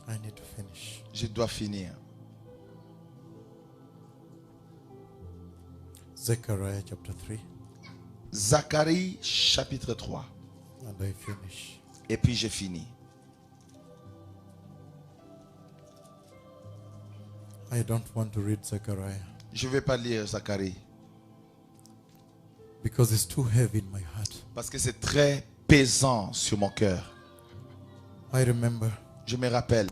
I need to finish. Je dois finir. Zechariah chapter 3, Zacharie chapitre 3. and I finish. Et puis j'ai fini. I don't want to read Zechariah Je ne vais pas lire Zacharie because it's too heavy in my heart. parce que c'est très pesant sur mon cœur. I remember Je me rappelle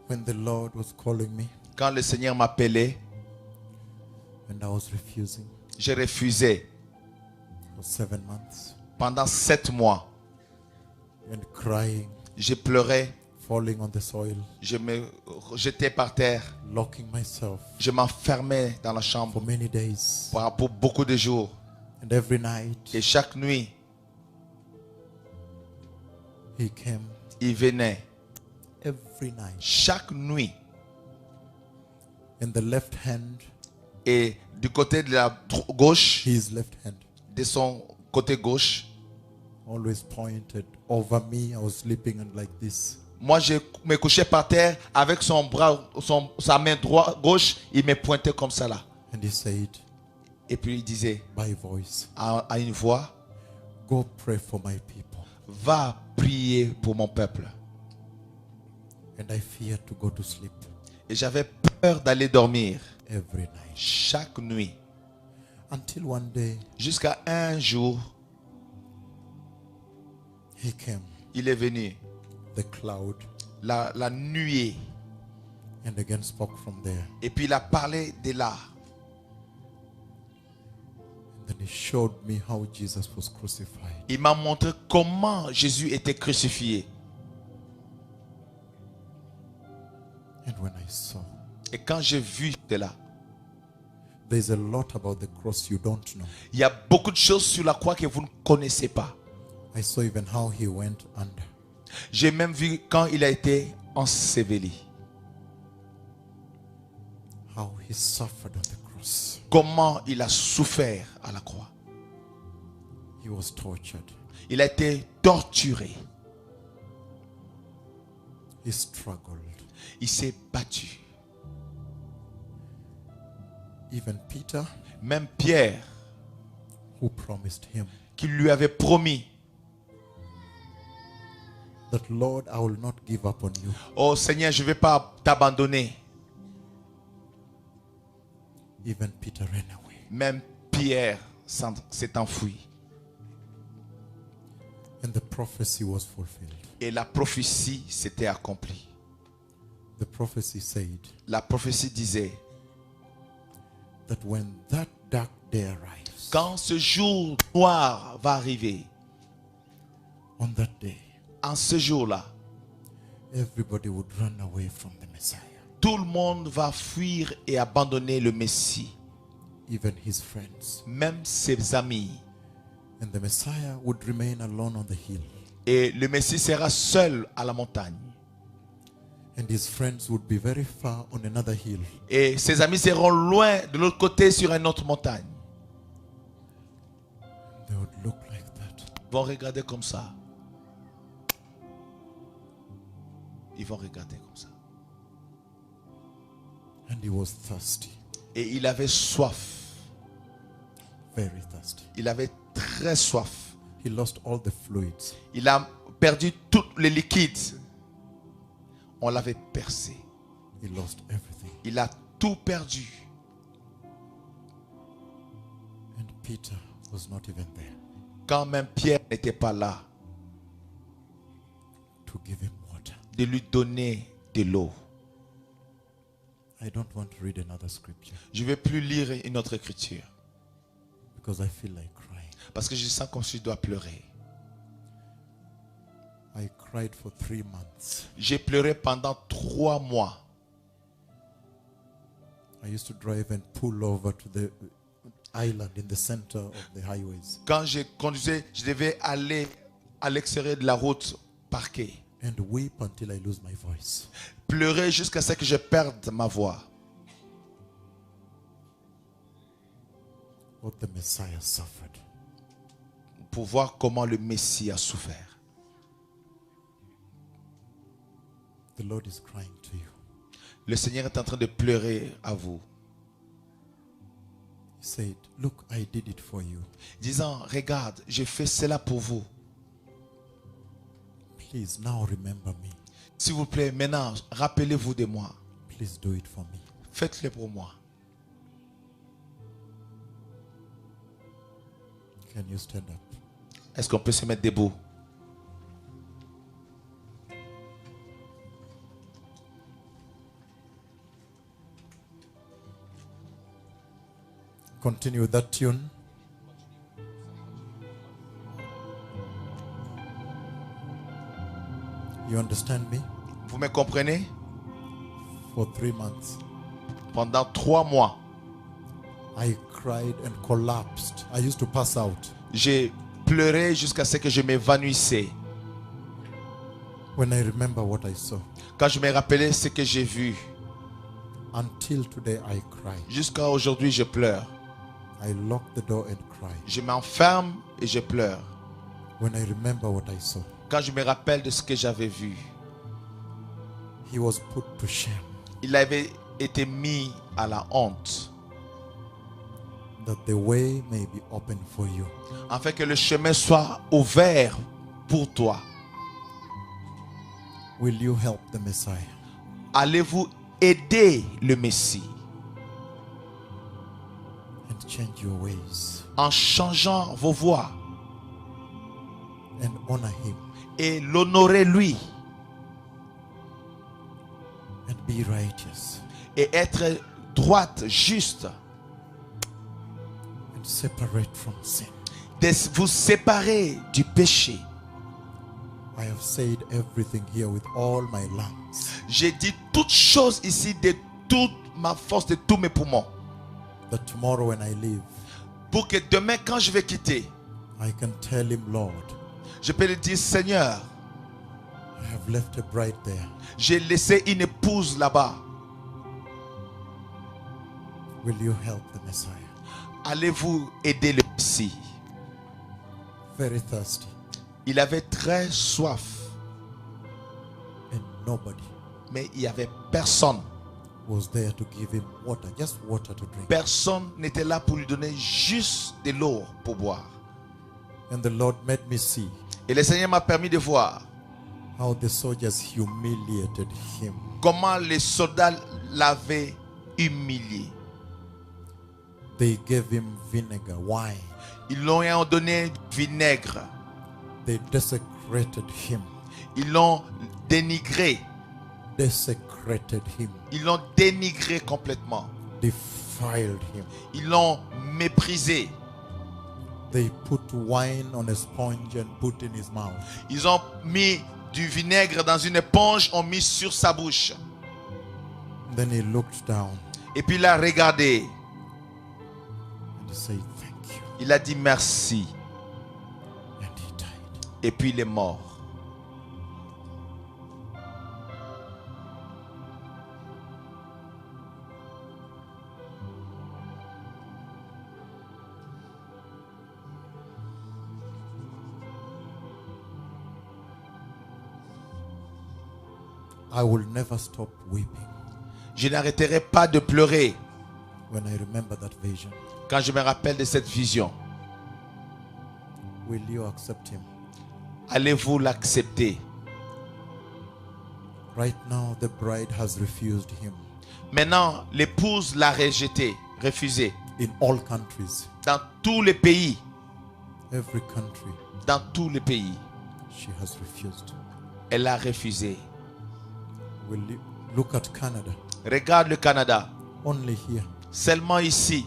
when the Lord was calling me quand le Seigneur m'appelait, and I was refusing j'ai refusé for 7 months pendant 7 mois. and crying, Je pleurais, falling on the soil, je me jetais par terre, locking myself je m'enfermais dans la for chambre many days. pour beaucoup de jours. And every night Et chaque nuit, he came. il venait. Every night. Chaque nuit. In the left hand, Et du côté de la gauche, his left hand de son côté gauche, always pointed over me. I was sleeping and like this. moi je me couchais par terre avec son bras, sa main droite, gauche, il me pointait comme ça là. And he said Et puis il disait by voice, à une voix, go pray for my people. va prier pour mon peuple. And I feared to go to sleep Et j'avais peur d'aller dormir every night. chaque nuit. Until one day Jusqu'à un jour, he came, il est venu, the cloud, la nuée. and again spoke from there. Et puis il a parlé de là. And then he showed me how Jesus was crucified. Il m'a montré comment Jésus était crucifié. And when I saw, Et quand j'ai vu cela, there's a lot about the cross you don't know. il y a beaucoup de choses sur la croix que vous ne connaissez pas. I saw even how he went under. J'ai même vu quand il a été enseveli. How he suffered on the cross. Comment il a souffert à la croix. He was tortured. Il a été torturé. He struggled. Il s'est battu. Even Peter, Même Pierre, who promised him qui lui avait promis, that, Lord, I will not give up on you. oh Seigneur, je ne vais pas t'abandonner. Even Peter ran away. Même Pierre s'est enfui. And the prophecy was fulfilled. Et la prophétie s'était accomplie. The prophecy said La prophétie disait, that when that dark day arrives, quand ce jour noir va arriver, on that day, en ce jour-là, everybody would run away from the Messiah. tout le monde va fuir et abandonner le Messie, Even his friends. même ses amis. And the Messiah would remain alone on the hill. Et le Messie sera seul à la montagne. And his friends would be very far on another hill. Et ses amis seront loin de l'autre côté sur une autre montagne. They would look like that. Ils vont regarder comme ça. Ils vont regarder comme ça. And he was thirsty. Et il avait soif. Very thirsty. Il avait très soif. He lost all the fluids. Il a perdu tous les liquides. On l'avait percé. He lost everything. Il a tout perdu. And Peter was not even there Quand même Pierre n'était pas là to give him water. de lui donner de l'eau. I don't want to read another scripture Je ne vais plus lire une autre écriture because I feel like crying. parce que je sens comme si je dois pleurer. I cried for 3 months. J'ai pleuré pendant 3 mois. I used to drive and pull over to the island in the center of the highways Quand je conduisais, je devais aller à l'extérieur de la route parquée. and weep until I lose my voice. Pleurer jusqu'à ce que je perde ma voix. What the Messiah suffered. Pour voir comment le Messie a souffert. The Lord is crying to you. Le Seigneur est en train de pleurer à vous, He said, look, I did it for you. disant, regarde, j'ai fait cela pour vous. Please now remember me. S'il vous plaît, maintenant, rappelez-vous de moi. Please do it for me. Faites-le pour moi. Can you stand up? Est-ce qu'on peut se mettre debout? Continue with that tune. You understand me? Vous me comprenez? For 3 months, Pendant 3 mois, I cried and collapsed. I used to pass out. j'ai pleuré jusqu'à ce que je m'évanouissais. When I remember what I saw. Quand je me rappelais ce que j'ai vu, Until today, I cry. jusqu'à aujourd'hui, je pleure. I lock the door and cry. Je m'enferme et je pleure. When I remember what I saw. Quand je me rappelle de ce que j'avais vu, He was put to shame. il avait été mis à la honte, That the way may be open for you. afin que le chemin soit ouvert pour toi. Will you help the Messiah? Allez-vous aider le Messie And change your ways. en changeant vos voies And honor Him. et l'honorer lui And be righteous. et être droite, juste, And separate from sin. de vous séparer du péché. I have said everything here with all my lungs. J'ai dit toutes choses ici de toute ma force, de tous mes poumons, That tomorrow when I leave, pour que demain quand je vais quitter, I can tell Him, Lord, je peux lui dire, Seigneur, I have left a bride there. j'ai laissé une épouse là-bas. Will you help the Messiah? Allez-vous aider le Messie? Very thirsty. Il avait très soif, And nobody mais il n'y avait personne. was there to give him water. Just water to drink. Personne n'était là pour lui donner juste de l'eau pour boire. And the Lord made me see Et le Seigneur m'a permis de voir how the soldiers humiliated him. comment les soldats l'avaient humilié. They gave him vinegar, wine. Ils lui ont donné du vinaigre. They desecrated him. Ils l'ont dénigré. Desecrated him. Ils l'ont dénigré complètement. Defiled him. Ils l'ont méprisé. They put wine on a sponge and put in his mouth. Ils ont mis du vinaigre dans une éponge, ont mis sur sa bouche. Then he looked down Et puis il a regardé. and he said, thank you. Il a dit merci. And he died. Et puis il est mort. I will never stop weeping Je n'arrêterai pas de pleurer when I remember that vision. quand je me rappelle de cette vision. Will you accept him? Allez-vous l'accepter? Right now, the bride has refused him Maintenant, l'épouse l'a rejeté, refusé. in all countries. Dans tous les pays. Every country, Dans tous les pays. she has refused. Elle a refusé. Will you look at Canada? Regarde le Canada. Only here. Seulement ici.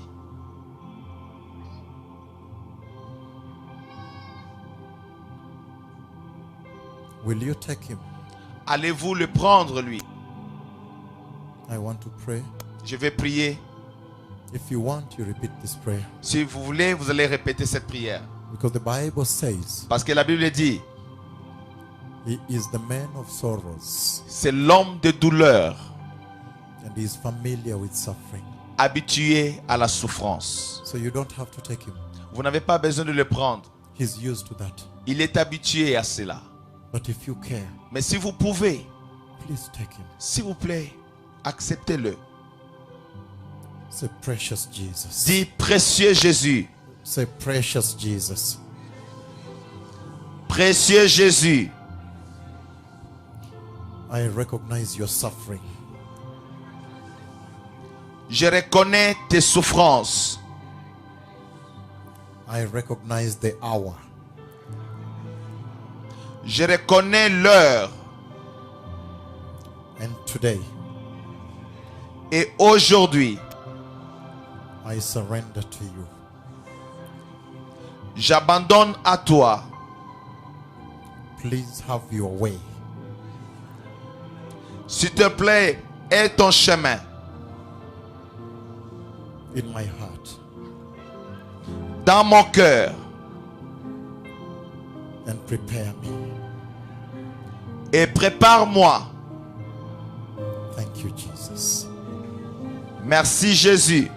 Will you take him? Allez-vous le prendre, lui? I want to pray. Je vais prier. If you want, you repeat this prayer. Si vous voulez, vous allez répéter cette prière. Because the Bible says Parce que la Bible dit, he is the man of sorrows c'est l'homme de douleur, and he is familiar with suffering. habitué à la souffrance. So you don't have to take him. Vous n'avez pas besoin de le prendre. He's used to that. Il est habitué à cela. But if you care, Mais si vous pouvez, Please take him. S'il vous plaît, acceptez-le. Say, precious Jesus. Dis, précieux Jésus. Say, precious Jesus. Précieux Jésus. I recognize your suffering. Je reconnais tes souffrances. I recognize the hour. Je reconnais l'heure. And today, Et aujourd'hui, I surrender to you. j'abandonne à toi. Please have your way. S'il te plaît, aie ton chemin In my heart. dans mon cœur And prepare me. et prépare-moi. Thank you, Jesus. Merci Jésus.